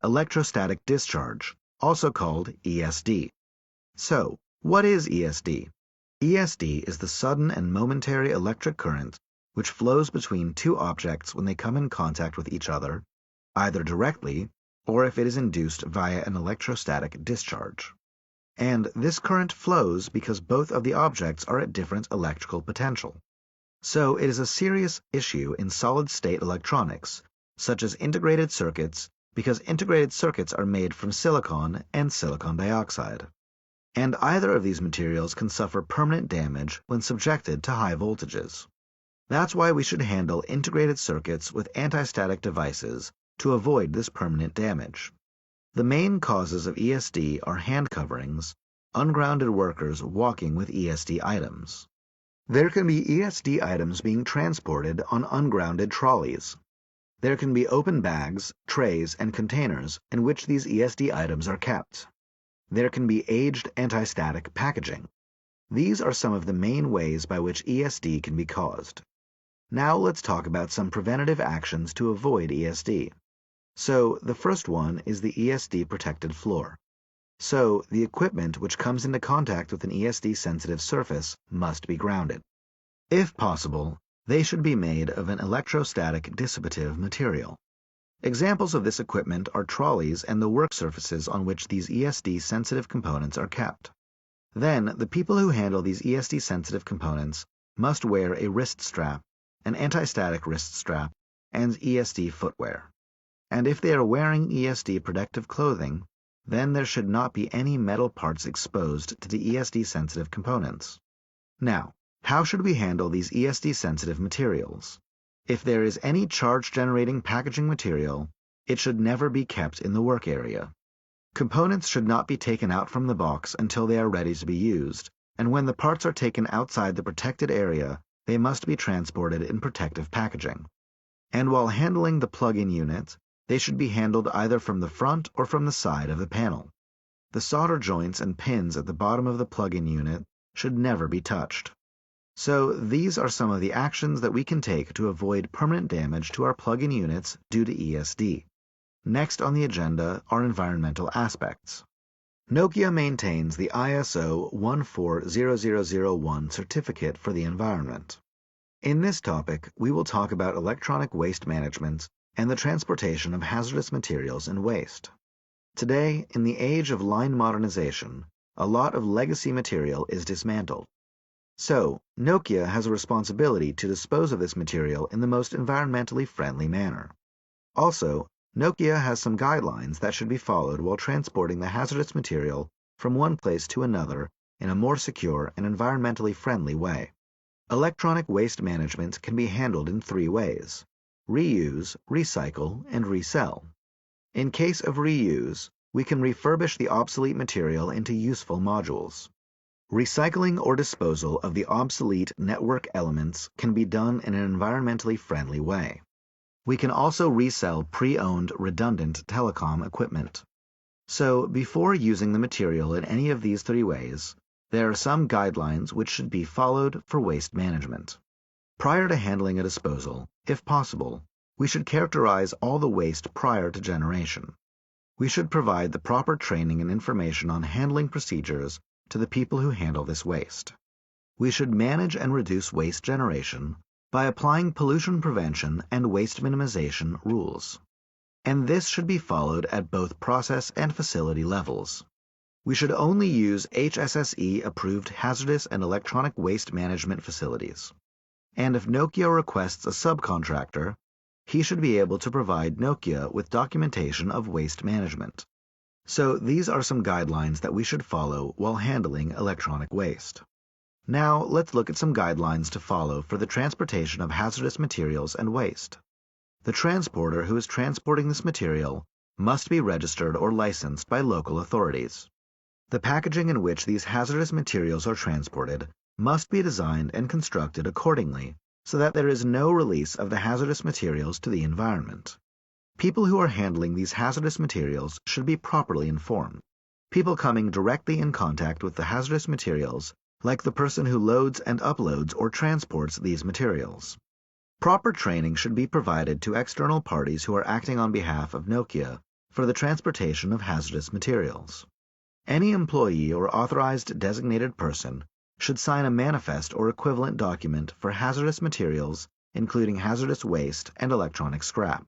electrostatic discharge, also called ESD. So, what is ESD? ESD is the sudden and momentary electric current which flows between two objects when they come in contact with each other, either directly or if it is induced via an electrostatic discharge. And this current flows because both of the objects are at different electrical potential. So it is a serious issue in solid-state electronics, such as integrated circuits, because integrated circuits are made from silicon and silicon dioxide. And either of these materials can suffer permanent damage when subjected to high voltages. That's why we should handle integrated circuits with anti-static devices to avoid this permanent damage. The main causes of ESD are hand coverings, ungrounded workers walking with ESD items. There can be ESD items being transported on ungrounded trolleys. There can be open bags, trays, and containers in which these ESD items are kept. There can be aged anti-static packaging. These are some of the main ways by which ESD can be caused. Now let's talk about some preventative actions to avoid ESD. So the first one is the ESD protected floor. So the equipment which comes into contact with an ESD sensitive surface must be grounded. If possible, they should be made of an electrostatic dissipative material. Examples of this equipment are trolleys and the work surfaces on which these ESD sensitive components are kept. Then the people who handle these ESD sensitive components must wear a wrist strap, an anti-static wrist strap, and ESD footwear. And if they are wearing ESD protective clothing, then there should not be any metal parts exposed to the ESD sensitive components. Now, how should we handle these ESD sensitive materials? If there is any charge generating packaging material, it should never be kept in the work area. Components should not be taken out from the box until they are ready to be used, and when the parts are taken outside the protected area, they must be transported in protective packaging. And while handling the plug-in unit, they should be handled either from the front or from the side of the panel. The solder joints and pins at the bottom of the plug-in unit should never be touched. So these are some of the actions that we can take to avoid permanent damage to our plug-in units due to ESD. Next on the agenda are environmental aspects. Nokia maintains the ISO 14001 certificate for the environment. In this topic, we will talk about electronic waste management and the transportation of hazardous materials and waste. Today, in the age of line modernization, a lot of legacy material is dismantled. So, Nokia has a responsibility to dispose of this material in the most environmentally friendly manner. Also, Nokia has some guidelines that should be followed while transporting the hazardous material from one place to another in a more secure and environmentally friendly way. Electronic waste management can be handled in three ways: reuse, recycle, and resell. In case of reuse, we can refurbish the obsolete material into useful modules. Recycling or disposal of the obsolete network elements can be done in an environmentally friendly way. We can also resell pre-owned redundant telecom equipment. So, before using the material in any of these three ways, there are some guidelines which should be followed for waste management. Prior to handling a disposal, if possible, we should characterize all the waste prior to generation. We should provide the proper training and information on handling procedures to the people who handle this waste. We should manage and reduce waste generation by applying pollution prevention and waste minimization rules. And this should be followed at both process and facility levels. We should only use HSSE-approved hazardous and electronic waste management facilities. And if Nokia requests a subcontractor, he should be able to provide Nokia with documentation of waste management. So these are some guidelines that we should follow while handling electronic waste. Now let's look at some guidelines to follow for the transportation of hazardous materials and waste. The transporter who is transporting this material must be registered or licensed by local authorities. The packaging in which these hazardous materials are transported must be designed and constructed accordingly so that there is no release of the hazardous materials to the environment. People who are handling these hazardous materials should be properly informed. People coming directly in contact with the hazardous materials, like the person who loads and uploads or transports these materials. Proper training should be provided to external parties who are acting on behalf of Nokia for the transportation of hazardous materials. Any employee or authorized designated person should sign a manifest or equivalent document for hazardous materials, including hazardous waste and electronic scrap.